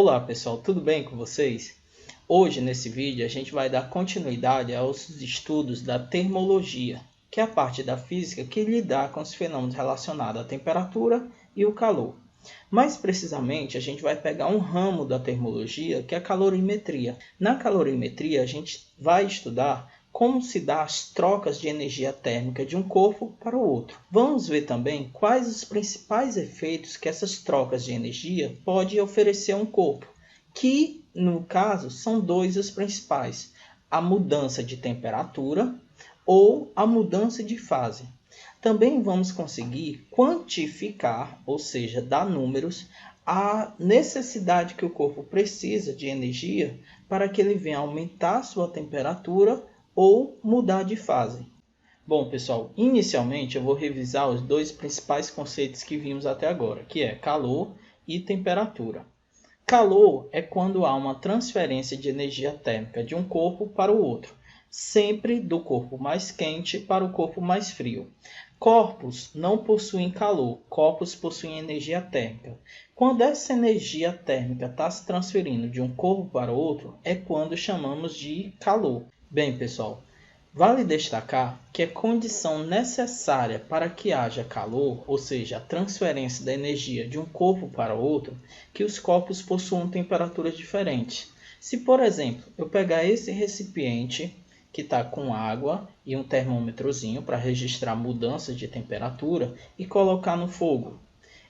Olá pessoal, tudo bem com vocês? Hoje nesse vídeo a gente vai dar continuidade aos estudos da termologia, que é a parte da física que lida com os fenômenos relacionados à temperatura e o calor. Mais precisamente, a gente vai pegar um ramo da termologia, que é a calorimetria. Na calorimetria, a gente vai estudar como se dá as trocas de energia térmica de um corpo para o outro. Vamos ver também quais os principais efeitos que essas trocas de energia podem oferecer a um corpo, que no caso são dois os principais: a mudança de temperatura ou a mudança de fase. Também vamos conseguir quantificar, ou seja, dar números, a necessidade que o corpo precisa de energia para que ele venha aumentar sua temperatura ou mudar de fase. Bom, pessoal, inicialmente eu vou revisar os dois principais conceitos que vimos até agora, que é calor e temperatura. Calor é quando há uma transferência de energia térmica de um corpo para o outro, sempre do corpo mais quente para o corpo mais frio. Corpos não possuem calor, corpos possuem energia térmica. Quando essa energia térmica está se transferindo de um corpo para o outro, é quando chamamos de calor. Bem, pessoal, vale destacar que é condição necessária para que haja calor, ou seja, a transferência da energia de um corpo para o outro, que os corpos possuam temperaturas diferentes. Se, por exemplo, eu pegar esse recipiente que está com água e um termômetrozinho para registrar mudanças de temperatura e colocar no fogo.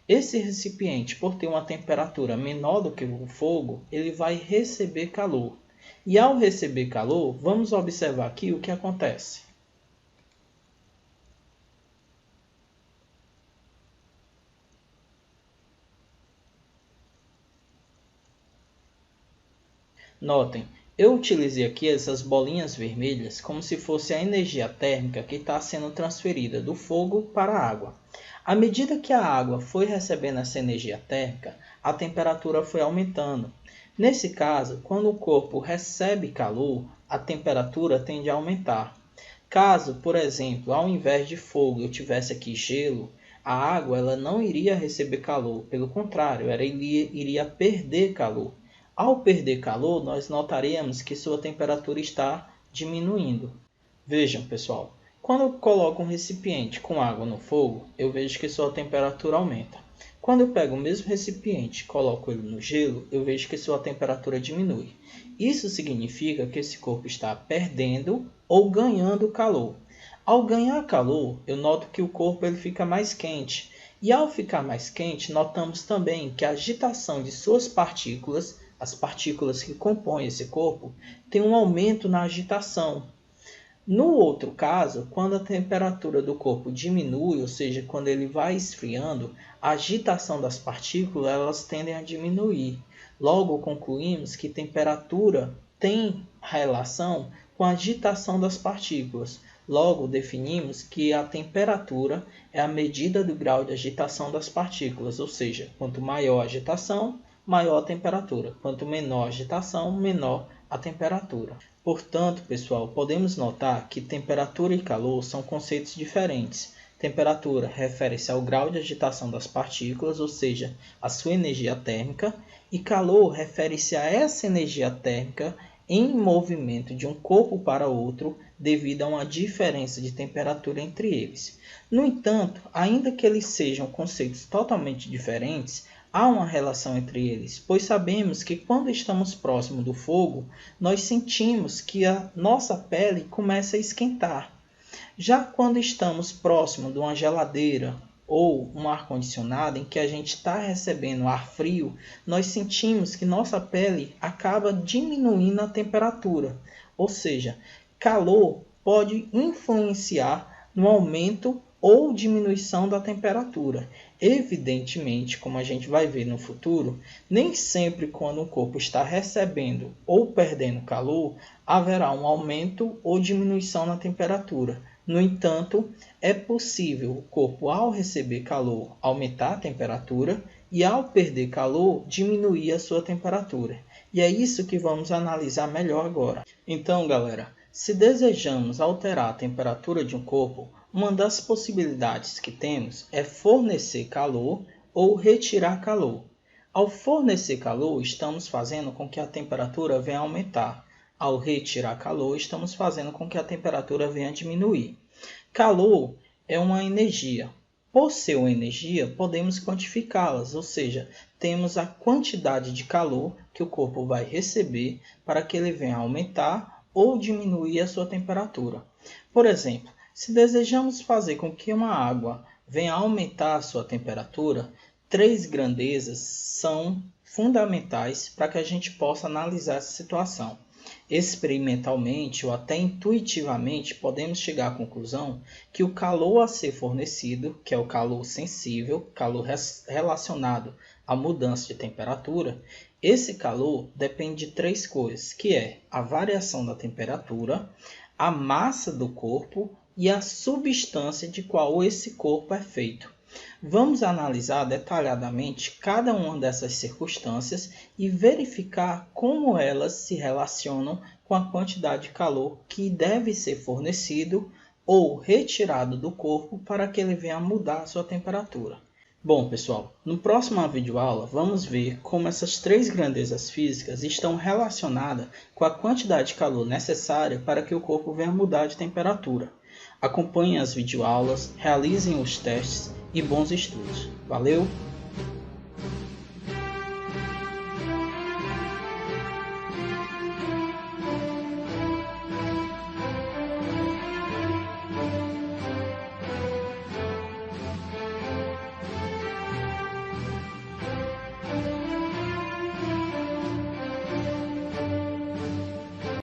Esse recipiente, por ter uma temperatura menor do que o fogo, ele vai receber calor. E ao receber calor, vamos observar aqui o que acontece. Notem, eu utilizei aqui essas bolinhas vermelhas como se fosse a energia térmica que está sendo transferida do fogo para a água. À medida que a água foi recebendo essa energia térmica, a temperatura foi aumentando. Nesse caso, quando o corpo recebe calor, a temperatura tende a aumentar. Caso, por exemplo, ao invés de fogo eu tivesse aqui gelo, a água ela não iria receber calor, pelo contrário, ela iria perder calor. Ao perder calor, nós notaremos que sua temperatura está diminuindo. Vejam, pessoal, quando eu coloco um recipiente com água no fogo, eu vejo que sua temperatura aumenta. Quando eu pego o mesmo recipiente e coloco ele no gelo, eu vejo que sua temperatura diminui. Isso significa que esse corpo está perdendo ou ganhando calor. Ao ganhar calor, eu noto que o corpo ele fica mais quente. E ao ficar mais quente, notamos também que a agitação de suas partículas, as partículas que compõem esse corpo, tem um aumento na agitação. No outro caso, quando a temperatura do corpo diminui, ou seja, quando ele vai esfriando, a agitação das partículas elas tendem a diminuir. Logo, concluímos que temperatura tem relação com a agitação das partículas. Logo, definimos que a temperatura é a medida do grau de agitação das partículas, ou seja, quanto maior a agitação, maior a temperatura. Quanto menor a agitação, menor a temperatura. Portanto, pessoal, podemos notar que temperatura e calor são conceitos diferentes. Temperatura refere-se ao grau de agitação das partículas, ou seja, a sua energia térmica, e calor refere-se a essa energia térmica em movimento de um corpo para outro devido a uma diferença de temperatura entre eles. No entanto, ainda que eles sejam conceitos totalmente diferentes, há uma relação entre eles, pois sabemos que quando estamos próximo do fogo, nós sentimos que a nossa pele começa a esquentar. Já quando estamos próximo de uma geladeira ou um ar-condicionado em que a gente está recebendo ar frio, nós sentimos que nossa pele acaba diminuindo a temperatura. Ou seja, calor pode influenciar no aumento ou diminuição da temperatura. Evidentemente, como a gente vai ver no futuro, nem sempre quando o corpo está recebendo ou perdendo calor, haverá um aumento ou diminuição na temperatura. No entanto, é possível o corpo, ao receber calor, aumentar a temperatura e, ao perder calor, diminuir a sua temperatura. E é isso que vamos analisar melhor agora. Então, galera, se desejamos alterar a temperatura de um corpo, uma das possibilidades que temos é fornecer calor ou retirar calor. Ao fornecer calor, estamos fazendo com que a temperatura venha aumentar. Ao retirar calor, estamos fazendo com que a temperatura venha diminuir. Calor é uma energia. Por ser uma energia, podemos quantificá-las, ou seja, temos a quantidade de calor que o corpo vai receber para que ele venha aumentar ou diminuir a sua temperatura. Por exemplo, se desejamos fazer com que uma água venha aumentar a sua temperatura, 3 grandezas são fundamentais para que a gente possa analisar essa situação. Experimentalmente ou até intuitivamente, podemos chegar à conclusão que o calor a ser fornecido, que é o calor sensível, calor relacionado à mudança de temperatura, esse calor depende de 3 coisas, que é a variação da temperatura, a massa do corpo e a substância de qual esse corpo é feito. Vamos analisar detalhadamente cada uma dessas circunstâncias e verificar como elas se relacionam com a quantidade de calor que deve ser fornecido ou retirado do corpo para que ele venha mudar a sua temperatura. Bom, pessoal, no próximo videoaula vamos ver como essas 3 grandezas físicas estão relacionadas com a quantidade de calor necessária para que o corpo venha mudar de temperatura. Acompanhem as videoaulas, realizem os testes e bons estudos. Valeu!